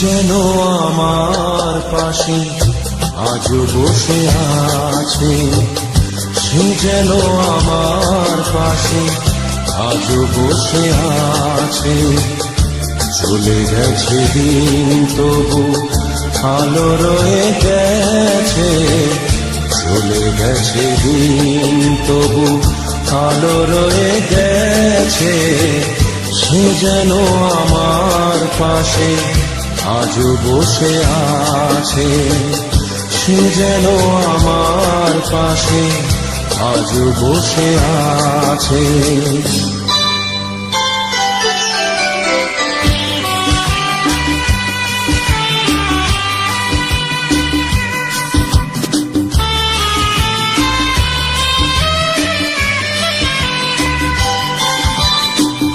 যেন আমার পাশে আজও বসে আছে, সে যেন আমার পাশে আজও বসে আছে। চলে গেছে দিন তবু আলো রয়ে গেছে, চলে গেছে দিন তবু আলো রয়ে গেছে। সে যেন আমার পাশে আজও বসে আছে, সে যেন আমার পাশে আজও বসে আছে।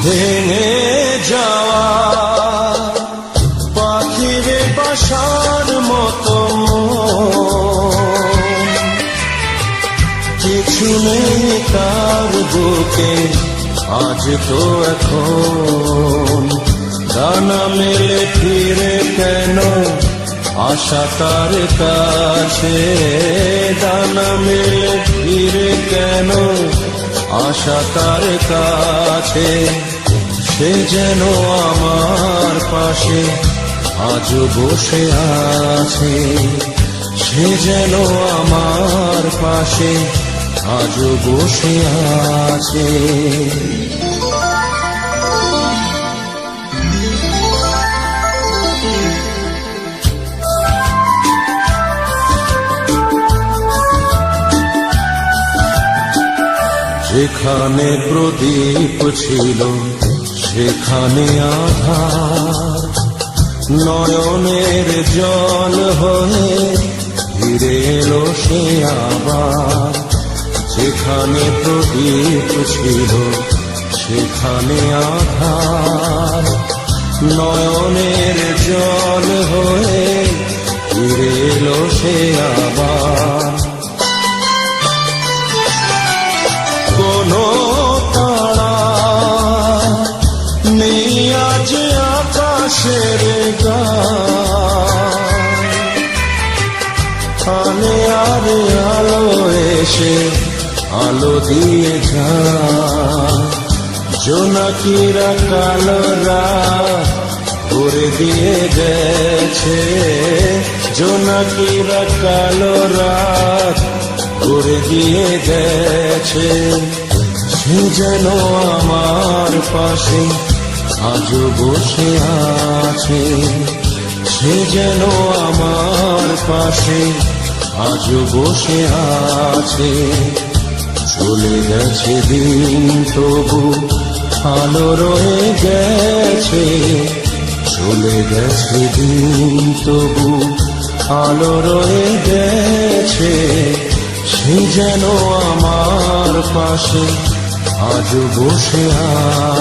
ভেঙে যাওয়া পাখির বাসার মতো কিছু নেই তার বুকে আজ তো এখন। ডানা মেলে ফিরে কেন আশা তার কাছে, ডানা মেলে ফিরে কেন আশা তার কাছে। সে যেন আমার পাশে আজও বসে আছে, সে যেন আমার পাশে আজও বসে আছে। যেখানে প্রদীপ ছিল সেখানে আধার, নয়নের জল হয়ে ফিরে এলো সে আবার। যেখানে প্রদীপ ছিল সেখানে আধার, নয়নের জল হয়ে ফিরে এলো সে আবার। কোনো তারা নেই আজ আকাশের গায়ে, আলে আরে আলো এসে আলো দিয়ে যায়। জোনাকিরা কালো রাত করে দিয়ে গেছে, জোনাকিরা কালো রাত করে দিয়ে গেছে। সে যেন আমার পাশে আজও বসে আছে, সে যেন আমার পাশে আজও বসে আছে। চলে গেছে দিন তবু আলো রয়ে গেছে, চলে গেছে দিন তবু আলো রয়ে গেছে। সে যেন আমার পাশে আজও বসে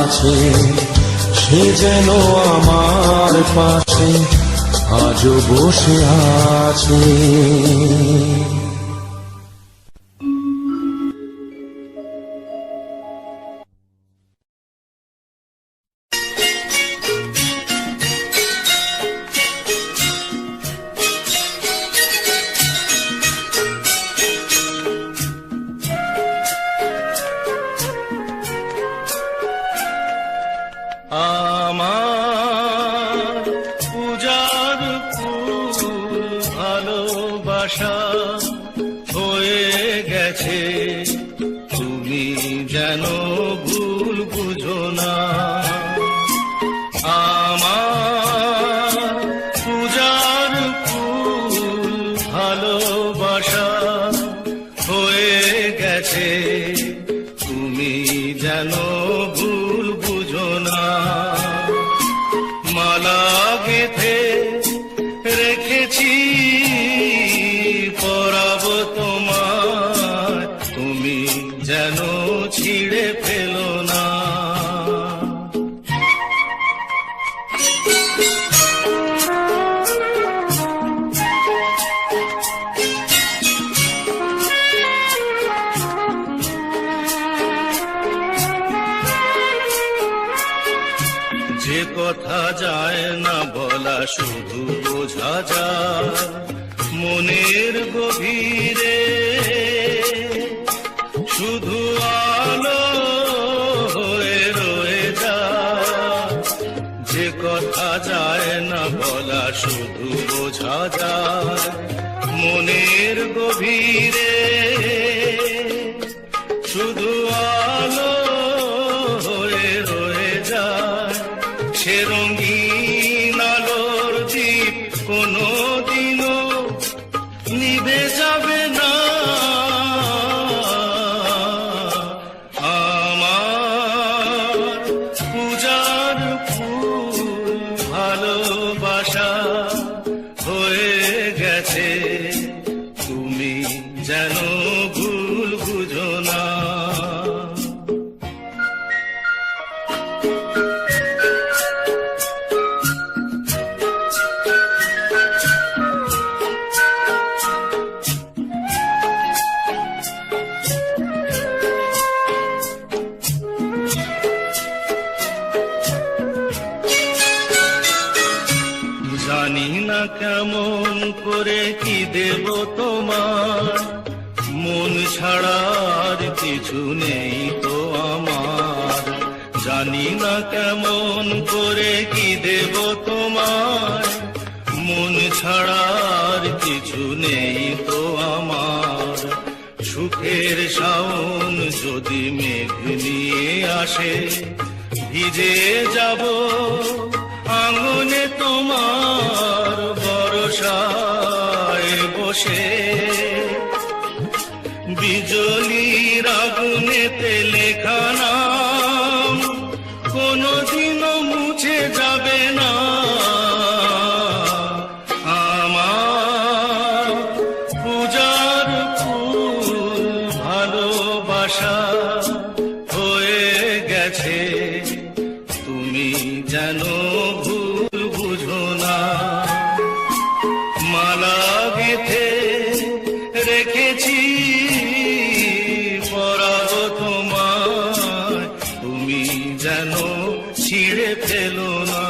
আছে, সে যেন আমার পাশে আজও বসে আছে। আমার পূজার ফুল ভালোবাসা হয়ে গেছে, তুমি যেন ভুল বুঝো না। আমার পূজার ফুল ভালোবাসা হয়ে গেছে, তুমি যেন ভুল বুঝো না। মালা গেঁথে রেখেছি পরাবো তোমার, তুমি যেন ছিঁড়ে ফেলো না। যে কথা যায় না বলা শুধু বোঝা যায় মনের গভীরে, শুধু আলো হয়ে রয়ে যায় যে কথা যায় না বলা, শুধু বোঝা যায় মনের গভীরে, শুধু আলো হয়ে রয়ে যায় সে রঙিন আলোর দ্বীপ, কোনোদিনও নিভে যাবে না। আমার পূজার ফুল ভালোবাসা হয়ে গেছে, তুমি যেন ভুল বুঝো না। জানি না কেমন করে কি দেব তোমার, মন ছাড়ার কিছু নেই তো আমার। জানি না কেমন করে কি দেব তোমার, মন ছাড়ার কিছু নেই তো আমার। সুখের শাওন যদি মেঘ নিয়ে আসে, ভিজে যাব আঙুনে তোমার বরসায় বসে। বিজলির আগুনেতে লেখা নাম কোনোদিনও মুছে যাবে না। আমার পূজার ফুল ভালোবাসা হয়ে গেছে, তুমি যেন ভুল বুঝো না। মালা গেঁথে রেখেছি পরাবো তোমায়, তুমি যেন ছিঁড়ে ফেলো না।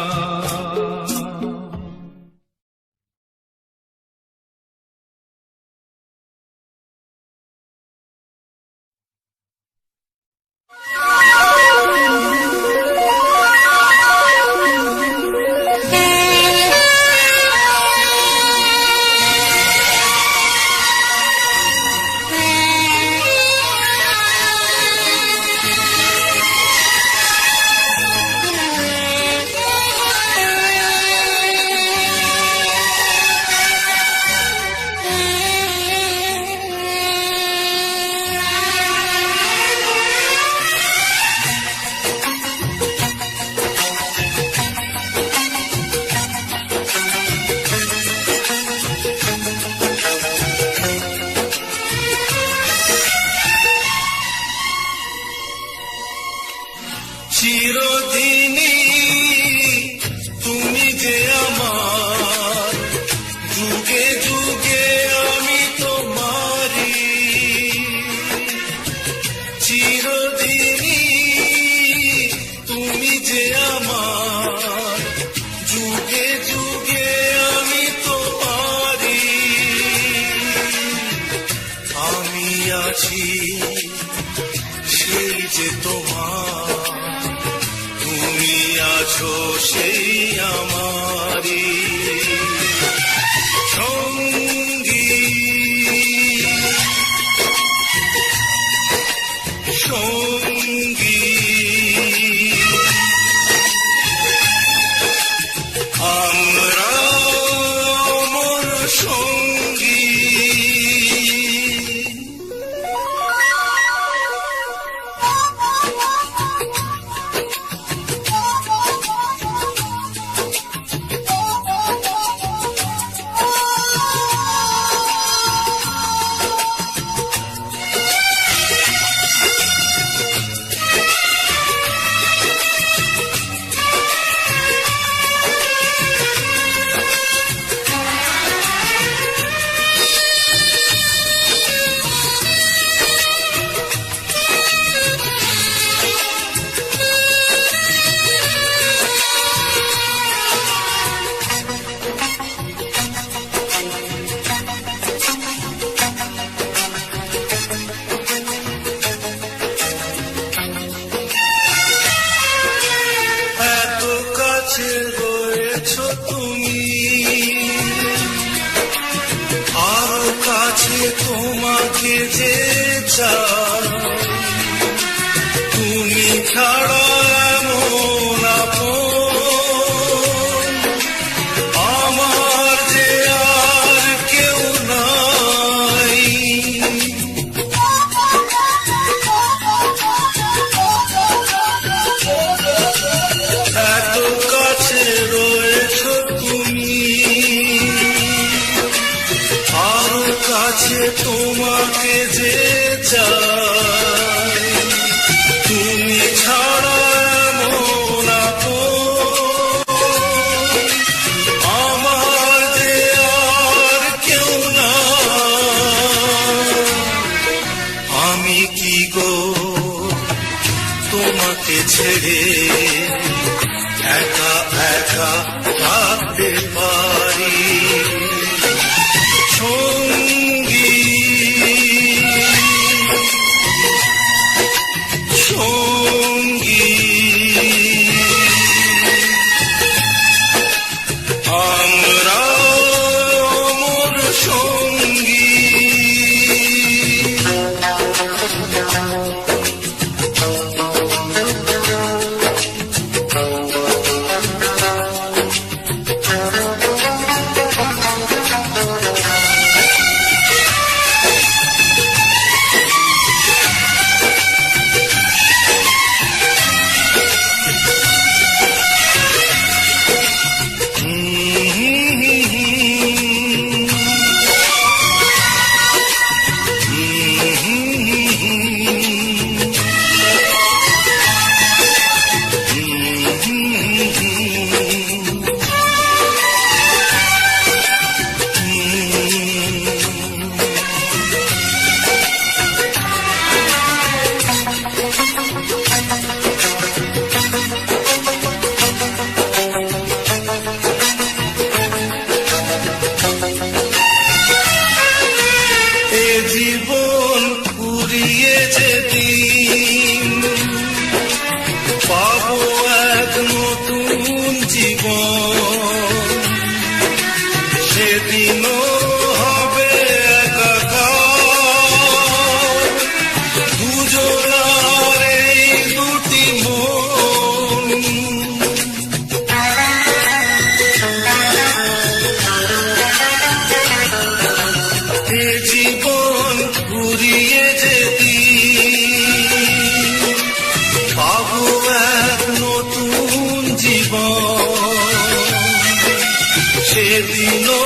সেদিনও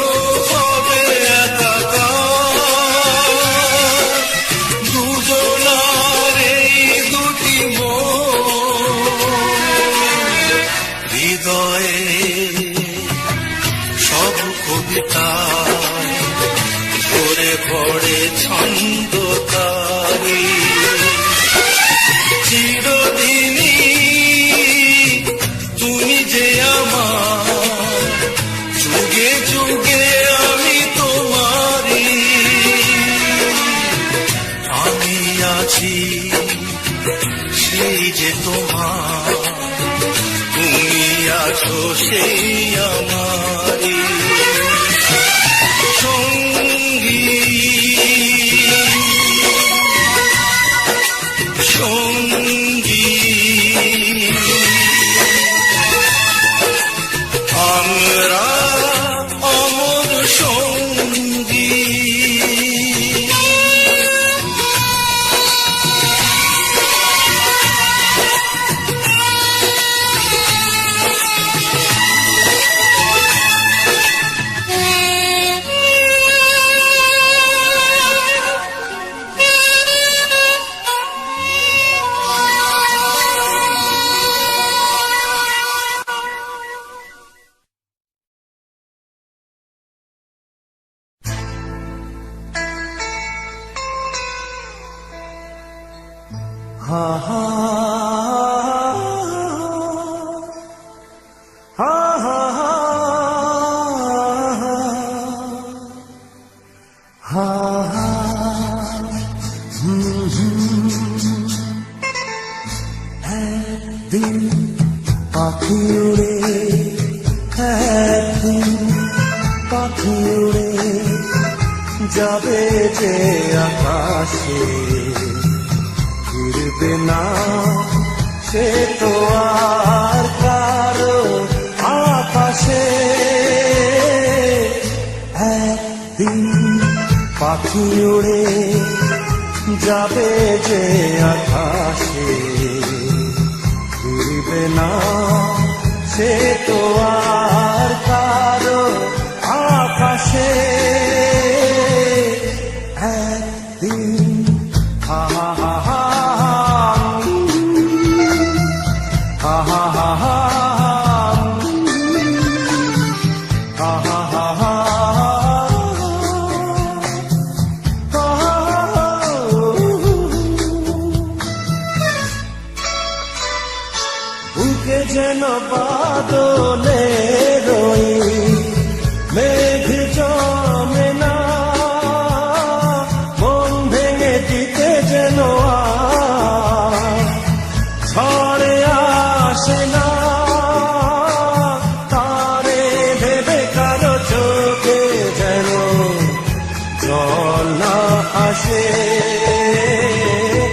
হবে একাকার দুজনার এই দুটি মন হৃদয়ে সব কবিতা ভরে ভরে ছন্দ তারি চিরদিনই তুমি যে আমার যুগে যুগে আমি তোমারি আমি আছি সেই যে তোমার তুমি আছো সেই আমারি সঙ্গী সঙ্গী আমরা অমর সঙ্গী ha ha ha ha ha ha একদিন পাখি উড়ে একদিন পাখি উড়ে যাবে যে আকাশে ফিরবে না সে তো আর কারো আকাশে একদিন পাখি উড়ে যাবে যে আকাশে ফিরবে না সে তো আর কারো আকাশে একদিন হা হা হা হা ha ha ha ha ha ha ha ha বুকে যেন বাদলে রই মেঘ জমে না মন ভেঙে দিতে যেন ঝড়ে আসে না তারে ভেবে কারো চোখে যেন জল না আসে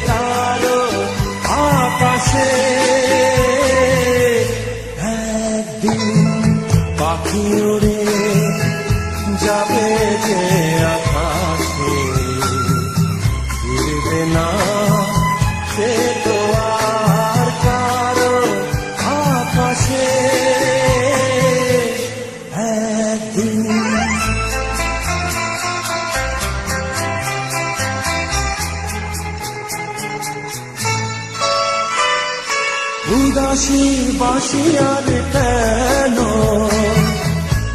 কারো আকাশে একদিন পাখি উড়ে যাবে যে আকাশে ফিরবে না সে তো আর কারো আকাশে একদিন উদাসী বাঁশি আর কেন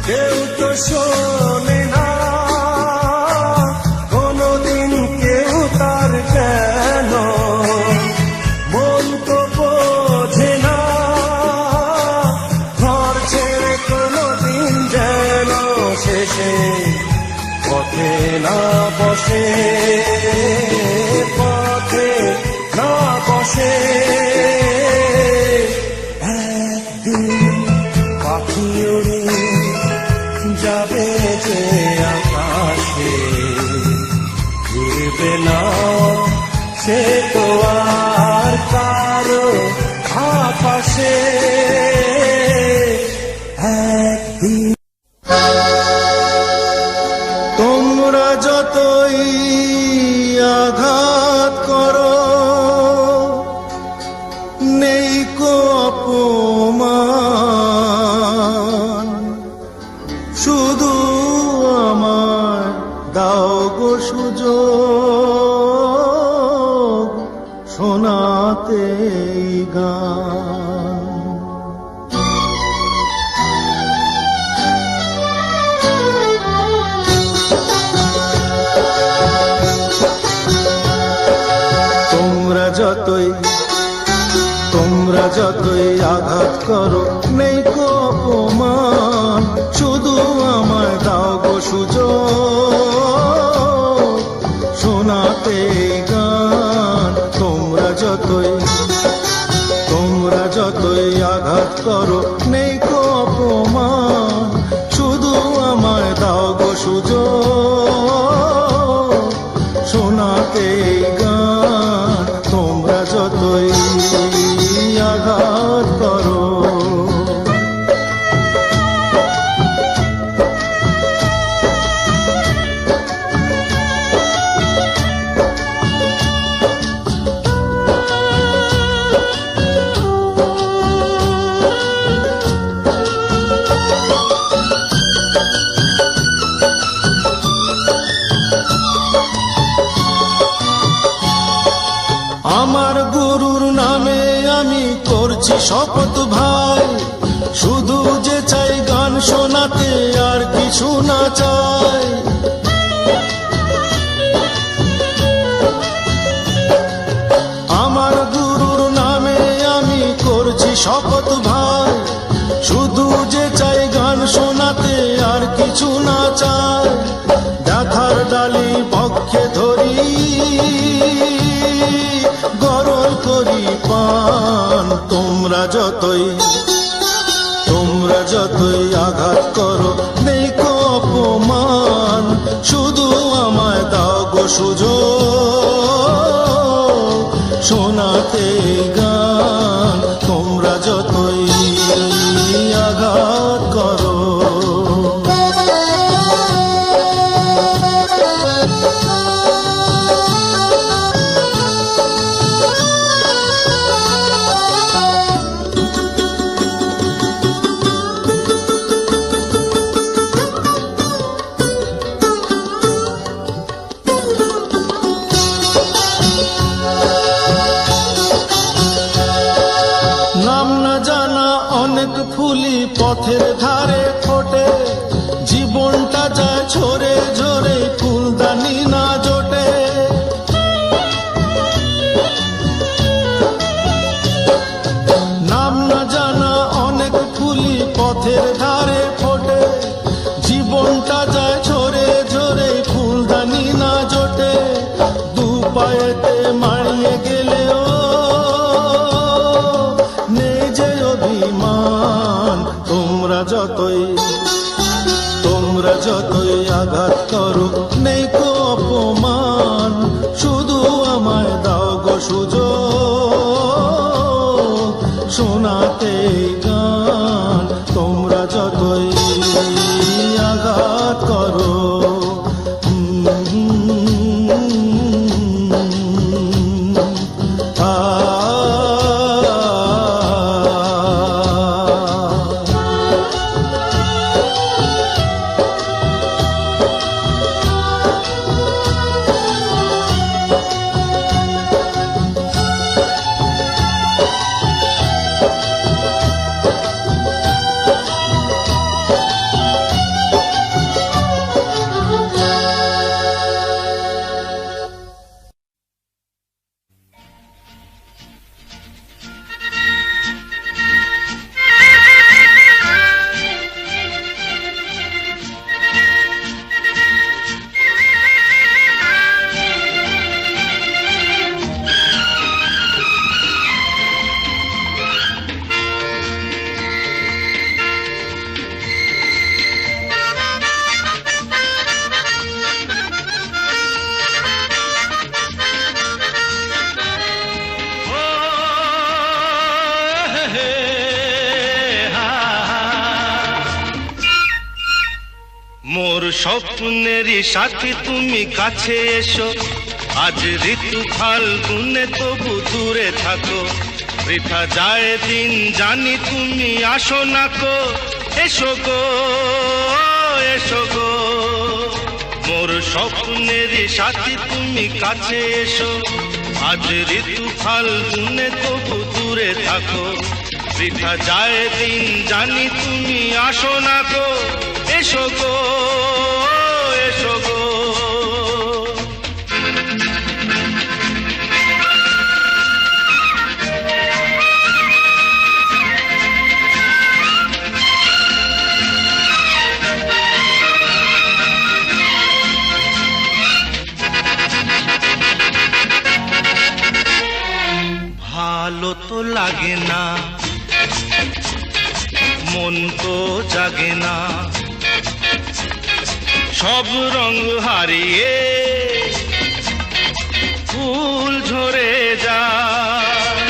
কেউ তো শোনে না কোনদিন কেউ তার কেন মন তো বোঝে না ঘর ছেড়ে কোনদিন যেন শেষে পথে না বসে পথে না বসে একদিন পাখি উড়ে যাবে যে আকাশে ফিরবে না সে তো আর কারো আকাশে একদিন তোমরা যতই আঘাত করো নেই কো অপমান শুধু আমায় দাও গো সুযোগ শোনাতে এই গান। তোমরা যতই আঘাত করো নেই কো অপমান, শুধু আমায় দাও গো সুযোগ শোনাতে এই গান। তোমরা যতই আঘাত করো নেই কো অপমান, শুধু আমায় দাও গো সুযোগ শোনাতে এই গান। তোমরা যতই আঘাত করো। আমার গুরুর নামে আমি করছি শপথ ভাই, শুধু যে চাই গান শোনাতে আর কিছু না চাই। আমার গুরুর নামে আমি করছি শপথ ভাই, শুধু যে চাই গান শোনাতে আর কিছু না চাই। ব্যথার ডালি পক্ষে ধরি গরল করি পান। তোমরা যতই আঘাত করো নেই কো অপমান, শুধু আমায় দাও গো সুযোগ শোনাতে গান। তোমরা যতই আঘাত করো। নাম না জানা অনেক ফুলি পথের ধারে ফোটে, জীবনটা যায় ঝরে ঝরে ফুলদানি না জোটে। নাম না জানা অনেক ফুলি পথের ধারে ফোটে, জীবনটা যায় ঝরে ঝরে ফুলদানি না জোটে। দু পায়েতে মারিয়ে গেলেও নেই যে অভিমান। তোমরা যতই আঘাত করো নেই কো অপমান, শুধু আমায় দাও গো সুযোগ শোনাতে গান। তোমরা যতই আঘাত করো। মোর স্বপ্নেরই সাথী তুমি কাছে এসো, আজ ঋতু ফাল্গুনে তবু দূরে থাকো। বৃথা যায় দিন জানি তুমি আসো না কো, এসো গো এসো গো মোর স্বপ্নের সাথী তুমি কাছে এসো আজ ঋতু ফাল্গুনে তবু দূরে থাকো বৃথা যায় দিন জানি তুমি আসো না গো এসো গো এসো গো ভালো তো লাগে না মন তো জাগে না সব রং হারিয়ে ফুল ঝরে যায়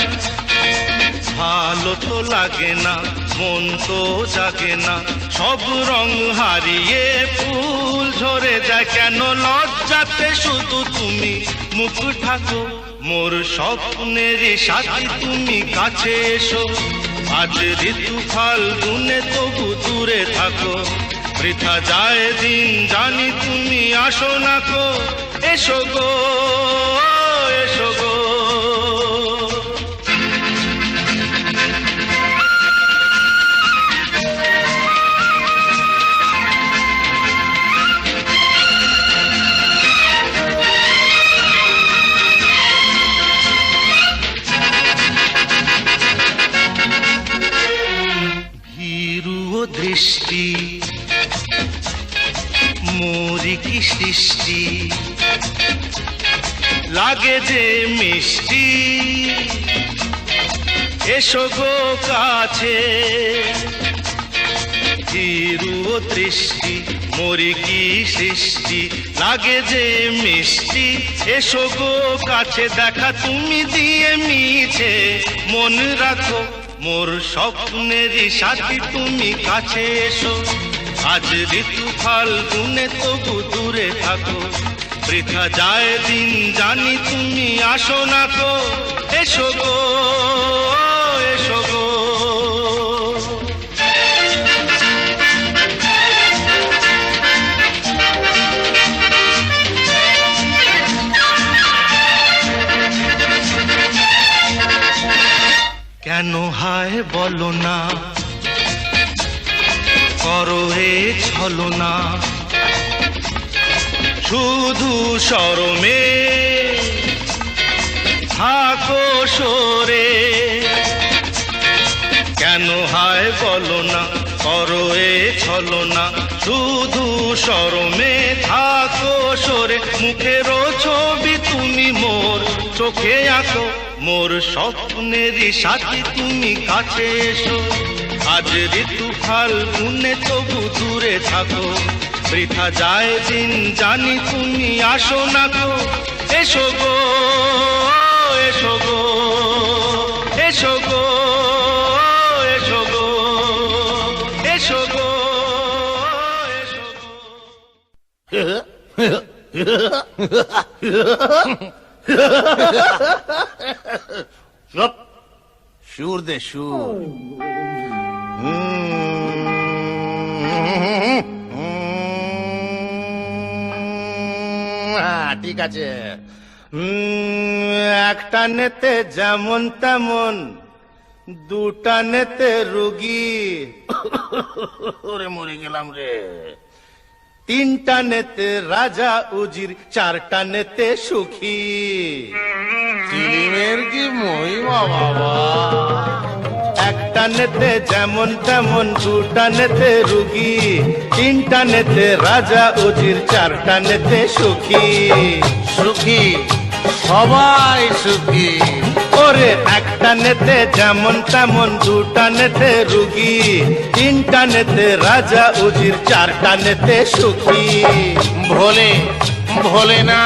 ভালো তো লাগে না মন তো জাগে না সব রং হারিয়ে ফুল ঝরে যায় কেন লজ্জাতে শুধু তুমি মুখ ঢাকো মোর স্বপ্নের সাথী তুমি কাছে এসো আজ ঋতু ফাল্গুনে তবু দূরে থাকো বৃথা যায় দিন জানি তুমি আসো না গো এসো গো এসো গো দৃষ্টি মোরি কি সৃষ্টি লাগে যে মিষ্টি এসো গো কাছে হিরু দৃষ্টি মোরি কি সৃষ্টি লাগে যে মিষ্টি এসো গো কাছে দেখা তুমি দিয়ে মিছে মন রাখো মোর স্বপ্নের সাথী তুমি কাছে এসো আজ ঋতু ফাল্গুনে তবু দূরে থাকো বৃথা যায় দিন জানি তুমি আসো না গো এসো গো এসো গো কেন হায় বলো না করো হে ছলনা শুধু শরমে থাকো সরে কেন হায় বলো না করো হে ছলনা শুধু শরমে থাকো সরে মুখের ছবি তুমি মোর চোখে আঁকো মোর স্বপ্নের সাথী তুমি কাছে এসো আজ ঋতু ফাল্গুনে তবু দূরে থাকো বৃথা যায় দিন জানি তুমি আসো না গো এসো গো এসো গো এসো গো এসো গো এসো গো চুপ সুর দে সুর ঠিক আছে একটা নেতে যেমন তেমন দুটা নেতে রুগী ওরে মরে গেলাম রে তিনটা নেতে রাজা উজির চারটা নেতে সুখী চিলিমের কি মহিমা বাবা একটা নেতে যেমন তেমন দুটা নেতে রুগী তিনটা নেতে রাজা উজির চারটা নেতে সুখী সুখী সবাই সুখী ওরে একটা নেতে যেমন তেমন দুটা নেতে রুগী তিনটা নেতে রাজা উজির চারটা নেতে সুখী ভোলে ভোলে না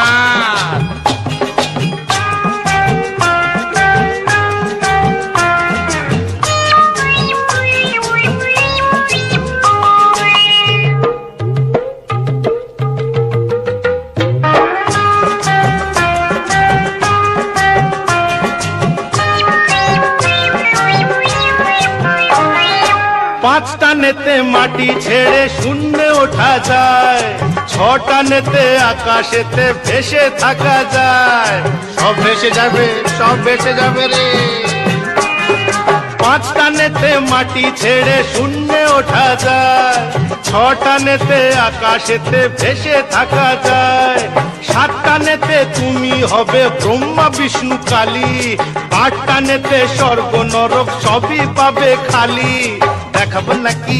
পাঁচটা নেতে মাটি ছেড়ে শূন্যে ওঠা যায়, ছটা নেতে আকাশেতে ভেসে থাকা যায়। সব ভেসে যাবে, সব ভেসে যাবে রে। পাঁচটা নেতে মাটি ছেড়ে শূন্যে ওঠা যায়, ছটা নেতে আকাশেতে ভেসে থাকা যায়। সাতটা নেতে তুমি হবে ব্রহ্মা বিষ্ণু কালী, আটটা নেতে স্বর্গ নরক সবই পাবে খালি। দেখাবো নাকি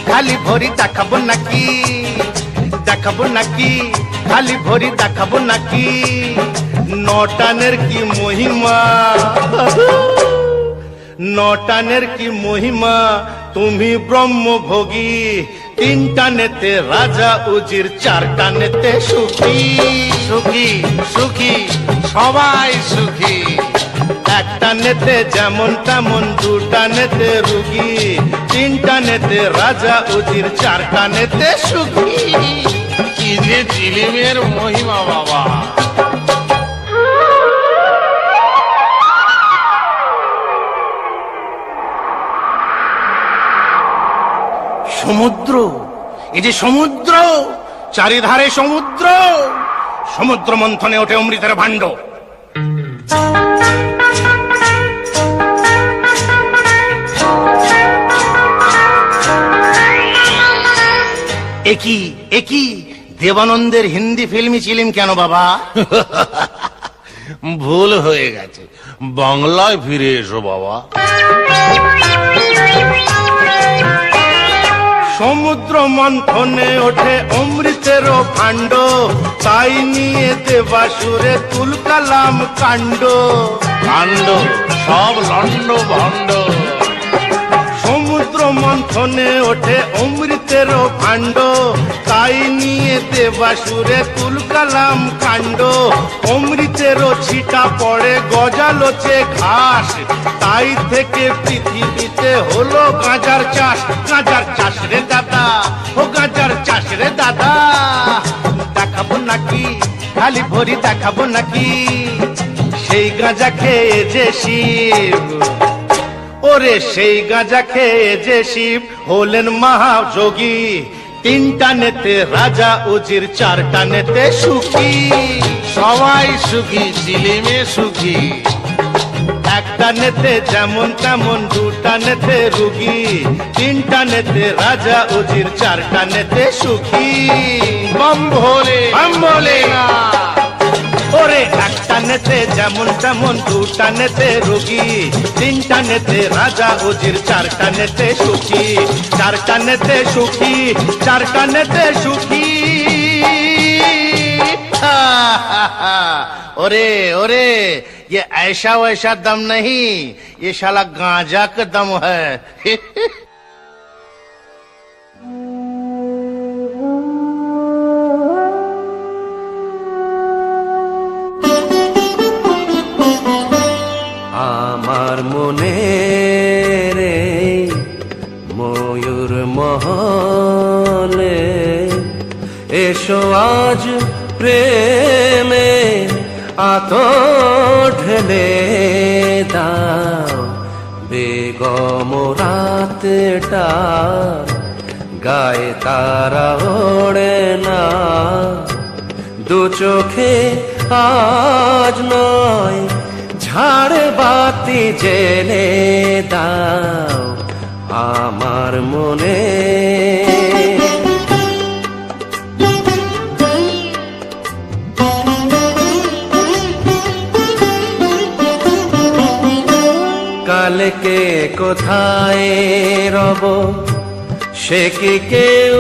খালি ভরি, দেখাবো নাকি, দেখাবো নাকি খালি ভরি, দেখাবো নাকি। নটানের কি মহিমা, নটানের কি মহিমা, তুমি ব্রহ্মভোগী। তিনটা নেতে রাজা উজির, চারটা নেতে সুখী। সুখী সুখী সবাই সুখী। একটা নেতে যেমন তেমন, দুটা নেতে রুগী। তিনটা নেতে রাজা উজির, চারটা নেতে সুখী। কি যে চিলিমের মহিমা বাবা। সমুদ্র, এই যে সমুদ্র, চারিধারে সমুদ্র। সমুদ্র মন্থনে ওঠে অমৃতের ভাণ্ড। একই একই দেবানন্দের হিন্দি ফিল্মি চিলিম কেন বাবা? ভুল হয়ে গেছে, বাংলায় ফিরে এসো বাবা। সমুদ্র মন্থনে ওঠে অমৃতেরও ভাণ্ড, তাই নিয়ে দেবাসুরে তুলকালাম কাণ্ড। কাণ্ড সব লন্ড ভণ্ড। সমুদ্র মন্থনে ওঠে অমৃতেরও ভাণ্ড, তাই নিয়ে দেবাসুরে তুলকালাম কাণ্ড। অমৃতেরও ছিটা পড়ে গজালোচে ঘাস, তাই থেকে পৃথিবীতে হলো গাঁজার চাষ। গাঁজার চাষ রে দাদা, ও গাঁজার চাষ রে দাদা। দেখাবো নাকি খালি ভরি, দেখাবো নাকি সেই গাঁজা খেয়ে যে শিব। ওরে সেই গাঁজা খেয়ে যে শিব হলেন মহাযোগী। তিনটা নেতে রাজা উজির, চারটা নেতে সুখী। সবাই সুখী, চিলিমে সুখী। একটা নেতে যেমন তেমন, দুটা নেতে রুগী। তিনটা নেতে রাজা উজির, চারটা নেতে সুখী। বম ভোলে বম ভোলে। না। ওরে একটা নেতে যেমন তেমন, দুটা নেতে রোগী। তিনটা নেতে রাজা উজির, চারটা নেতে সুখী। চারটা নেতে সুখী, চারটা নেতে সুখী। ओरे ओरे, ये ऐसा वैसा दम नहीं, ये साला गांजा का दम है। আমার মনে রে ময়ূর মহলে, এসো আজ প্রেমে আতর ঢেলে দাও। বেগম রাতটা গায়ে তারা ওড়ে না, দু চোখে আজ নয় ঝাড় বাতি জেলে দাও আমার মনে। কালকে কোথায় রব সে কি কেউ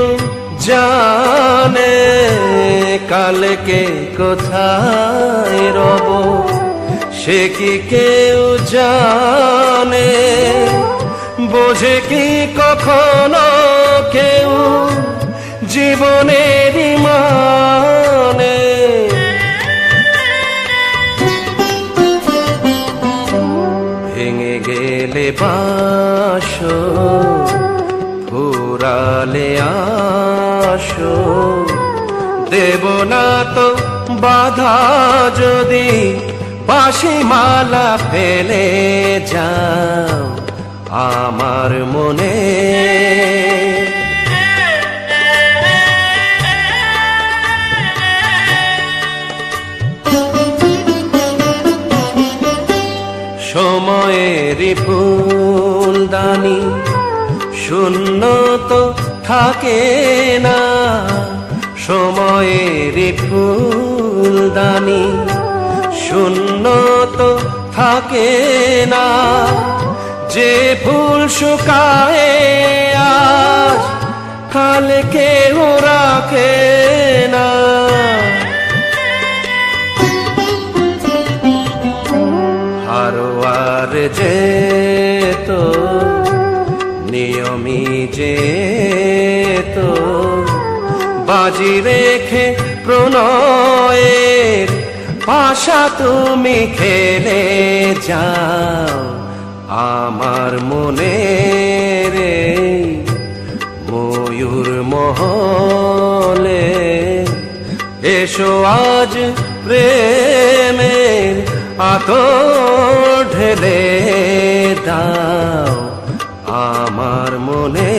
জানে, কালকে কোথায় রব সে কি কেউ জানে। বোঝে কি কখনো কেউ জীবনের মানে, ভেঙে গেলে বাসো ফুরালে আসো, দেব না তো বাধা যদি বাঁশি মালা ফেলে যাও আমার মনে। ফুলদানি শূন্য তো থাকে না, সময়ের ফুলদানি শূন্য তো থাকে না। যে ফুল শুকায় আজ কাল কেউ রাখে না। হারোয়ার যেত নিয়মি যেত বাজি রেখে প্রণয়ের পাশা তুমি খেলে যাও আমার মনে রে ময়ূর মহলে। এসো আজ প্রেমের আতর ঢেলে দাও আমার মনে।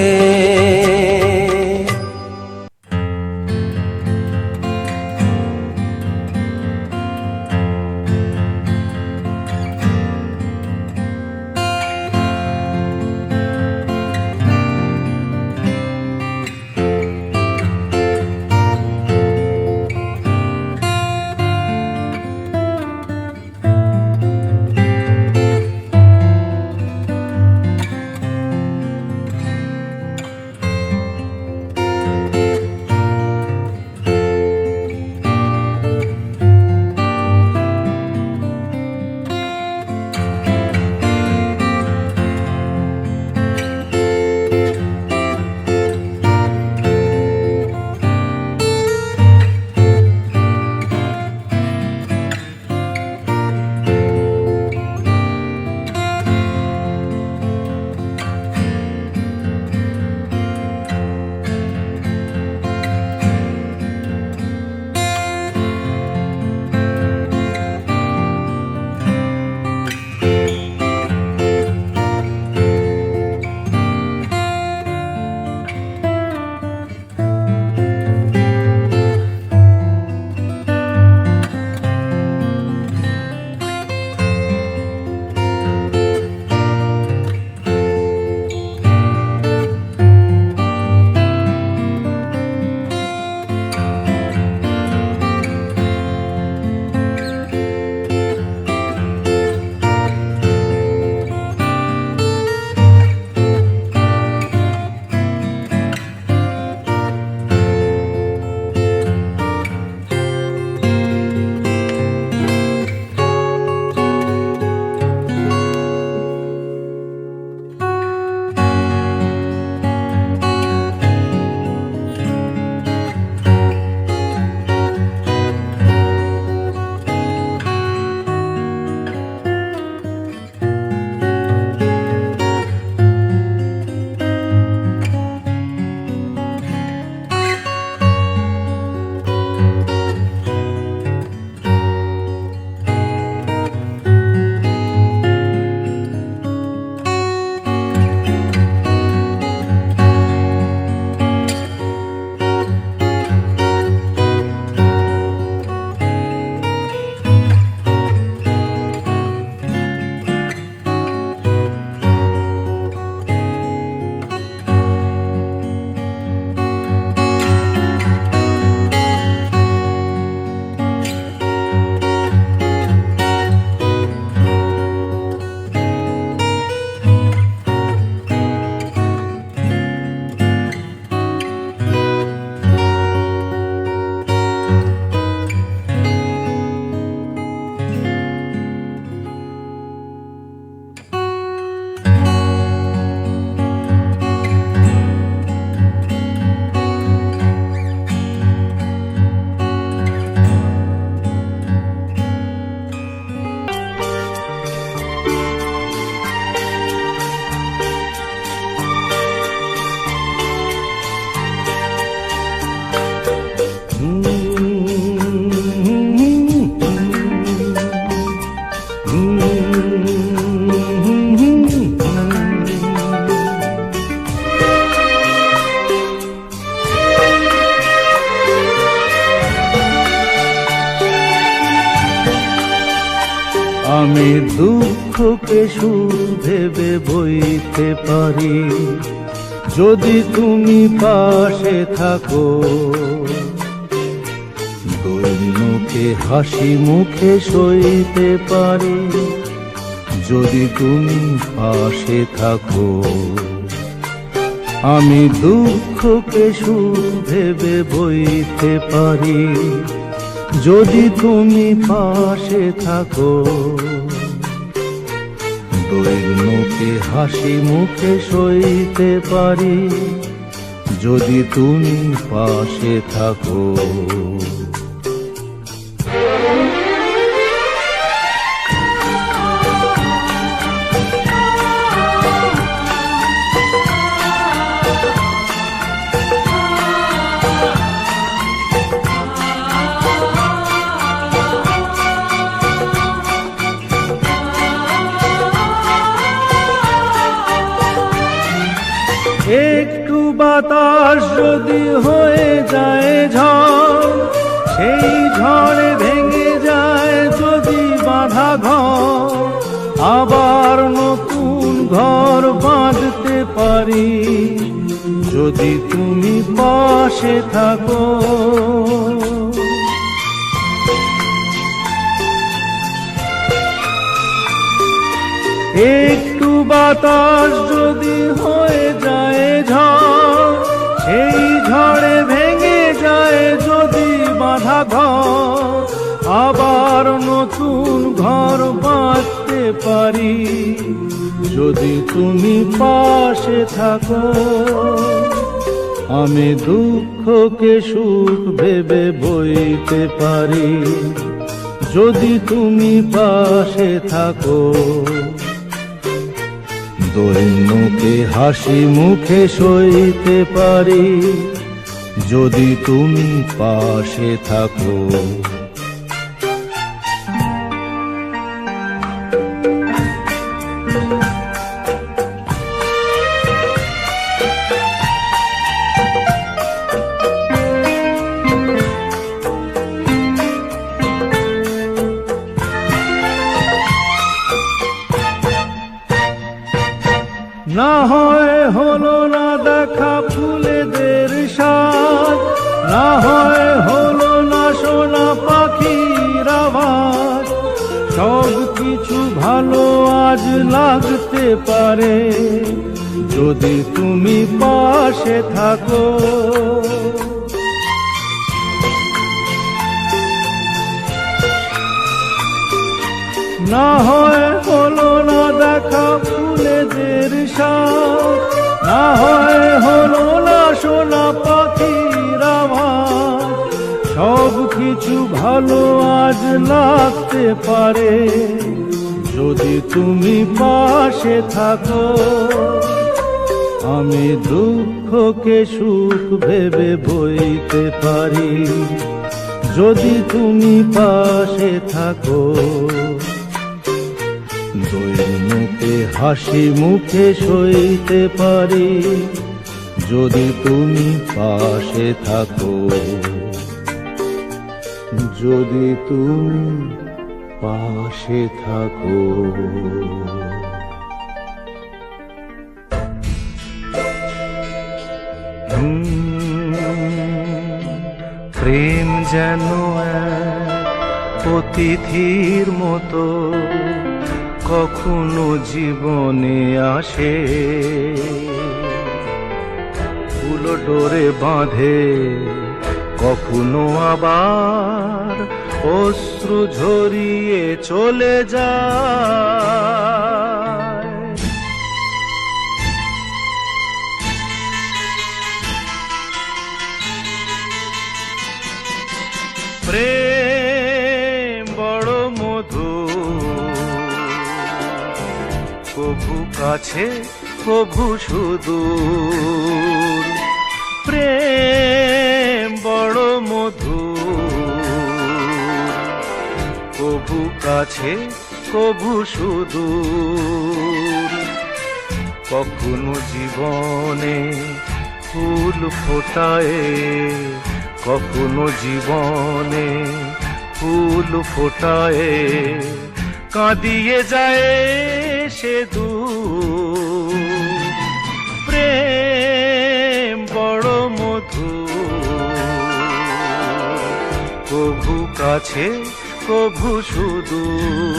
আমি দুঃখকে সুখ ভেবে বইতে পারি যদি তুমি পাশে থাকো। দৈন্যকে হাসি মুখে সইতে পারি যদি তুমি পাশে থাকো। আমি দুঃখকে সুখ ভেবে বইতে পারি যদি তুমি পাশে থাকো। দৈন্যকে হাসি মুখে সইতে পারি যদি তুমি পাশে থাকো। একটু বাতাস যদি হয়ে যায় ঝড়, সেই ঝড়ে ভেঙে যায় যদি বাঁধা ঘর, আবার নতুন ঘর বাঁধতে পারি যদি তুমি পাশে থাকো। একটু বাতাস যদি হয়ে যায় ঝড়, সেই ঝড়ে ভেঙে যায় যদি বাঁধা ঘর, আবার নতুন ঘর বাঁধতে পারি যদি তুমি পাশে থাকো। আমি দুঃখকে সুখ ভেবে বইতে পারি যদি তুমি পাশে থাকো। দৈন্যকে হাসি মুখে সইতে পারি যদি তুমি পাশে থাকো। না হয় হলো না দেখা ফুলেদের স্বাদ, না হয় হলো না শোনা পাখির আওয়াজ, সব কিছু ভালো আজ লাগতে পারে যদি তুমি পাশে থাকো। না হয় হলো না দেখা ফুলেদের স্বাদ, না হয় হলো না শোনা পাখির আওয়াজ, সব কিছু ভালো আজ লাগতে পারে যদি তুমি পাশে থাকো। আমি দুঃখকে সুখ ভেবে বইতে পারি যদি তুমি পাশে থাকো। দৈন্যকে হাসি মুখে সইতে পারি যদি তুমি পাশে থাকো। যদি তুমি পাশে থাকো। প্রেম যেন এক অতিথির মতো কখনো জীবনে আসে, ফুলো ডোরে বাঁধে কখনো আবার অশ্রু ঝরিয়ে চলে যায়। প্রেম বড় মধু, কভু কাছে কভু সুদূর। প্রেম বড় মধু, কভু কাছে কভু সুদূর। কখনো জীবনে ফুল ফোটায়, কখনো জীবনে ফুল ফোটায়, কাঁদিয়ে যায় সে দূর। প্রেম বড় মধু, কভু কাছে কভু সুদূর।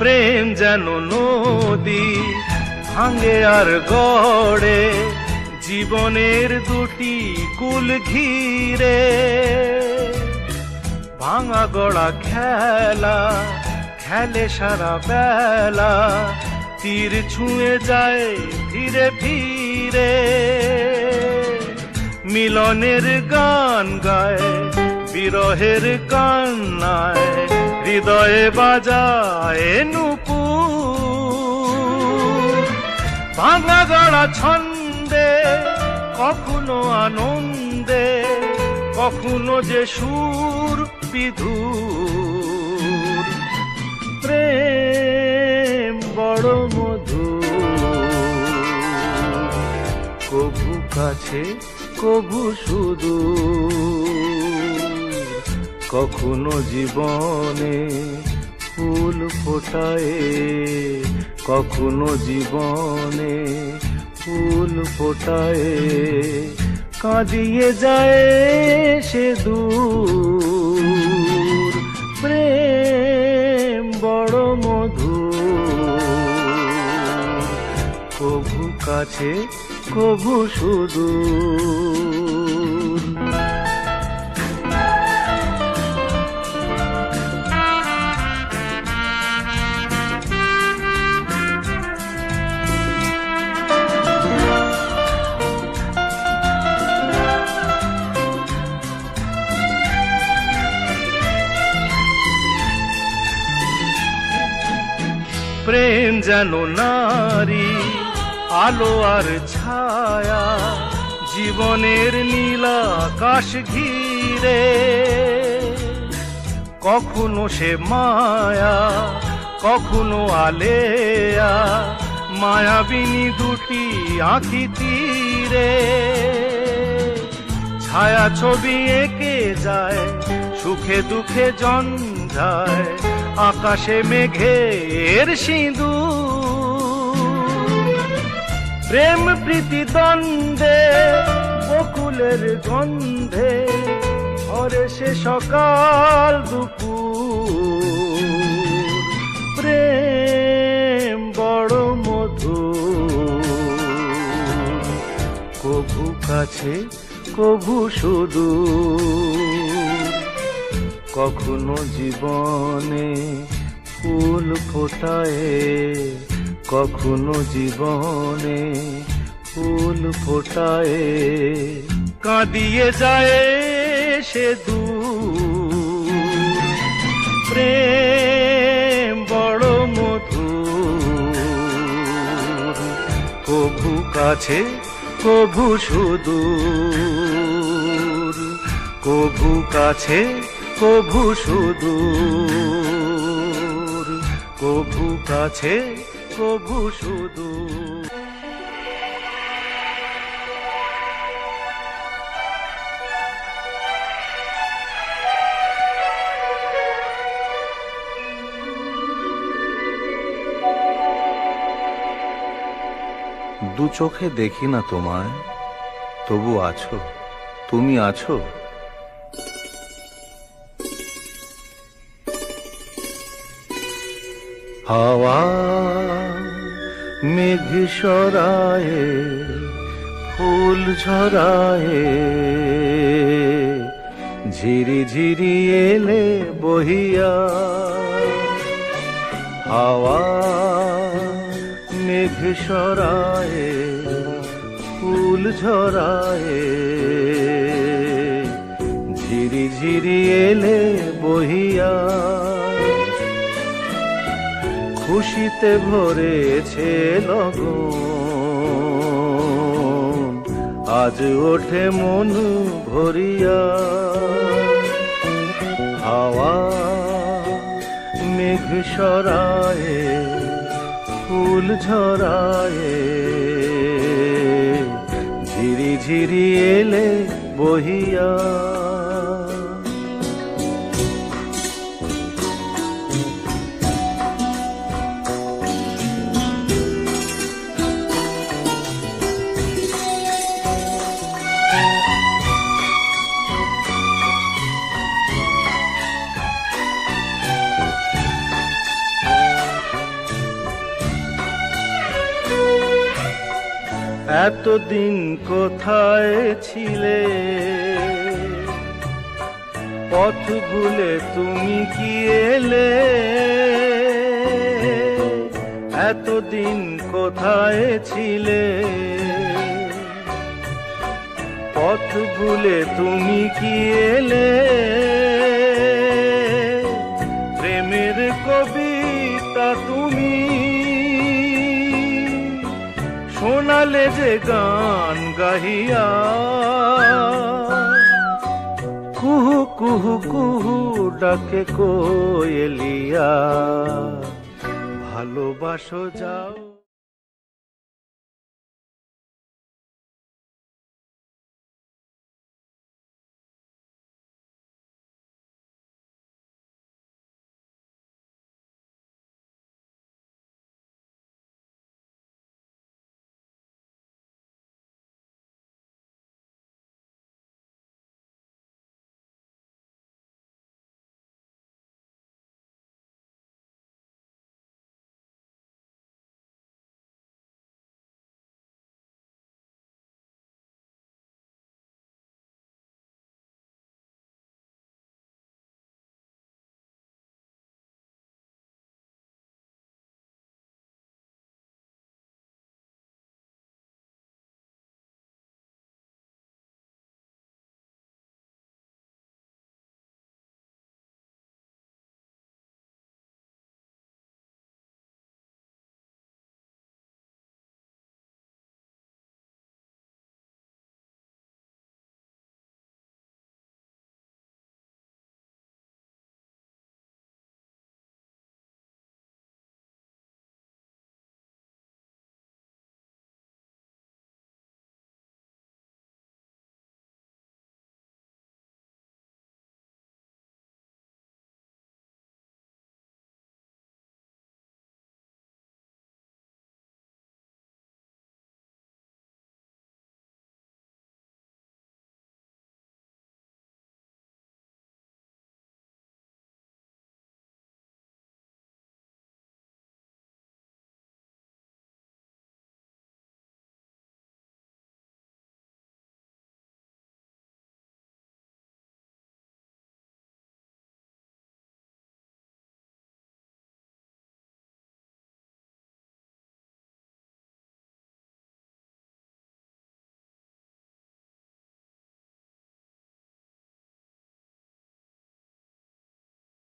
প্রেম যেন নদী ভাঙে আর গড়ে, জীবনের দুটি কুল ঘিরে। ভাঙা গড়া খেলা খেলে সারা বেলা, তীর ছুঁয়ে যায় ধীরে ধীরে। মিলনের গান গায় বিরহের কান্নায়, হৃদয়ে বাজায় নূপুর। ভাঙা গড়া ছন্দে কখনো আনন্দে, কখনো যে সুর বিধুর। প্রেম বড় মধু, কভু কাছে কভু সুদূর। কখনো জীবনে ফুল ফোটায়, কখনো জীবনে ফুল ফোটায়। কাঁদিয়ে যায় সে দূর। প্রেম বড় মধু, কভু কাছে কভু সুদূর। প্রেম যেন নারী আলো আর ছায়া, জীবনের নীলা আকাশ ঘিরে। কখনো সে মায়া কখনো আলেয়া, মায়াবিনী দুটি আঁখি তীরে। ছায়া ছবি এঁকে যায় সুখে দুঃখে জঞ্জায়, আকাশে মেঘের সিঁদুর। প্রেম প্রীতি দ্বন্দ্বে বকুলের গন্ধে, ঝরে সে সকাল দুপুর। প্রেম বড় মধু, কভু কাছে কভু সুদূর। কখনো জীবনে ফুল ফোটায়, কখনো জীবনে ফুল ফোটায়। কাঁদিয়ে যায় সে দূর। প্রেম বড় মধু, কভু কাছে কভু সুদূর। কভু কাছে কভু সুদূর। কভু কাছে কভু সুদূর। দু চোখে দেখি না তোমায়, তবু আছো, তুমি আছো। হাওয়া মেঘ সরায়ে, ফুল ঝরায়ে, ঝিরি ঝিরি এলে বহিয়া। হাওয়া মেঘ সরায়ে, ফুল ঝরায়ে, ঝিরি ঝিরি এলে বহিয়া। খুশিতে ভরেছে লগন, আজ ওঠে মন ভরিয়া। হাওয়া মেঘ সরায়ে ফুল ঝরায়ে, ঝিরি ঝিরি এলে বহিয়া। এতদিন কোথায় ছিলে, পথ ভুলে তুমি কি এলে? এতদিন কোথায় ছিলে, পথ ভুলে তুমি কি এলে? প্রেমের কবিতা তুমি শোনালে যে গান গাহিয়া। কুহু কুহু কুহু ডাকে কোয়েলিয়া, ভালোবাসো যাও।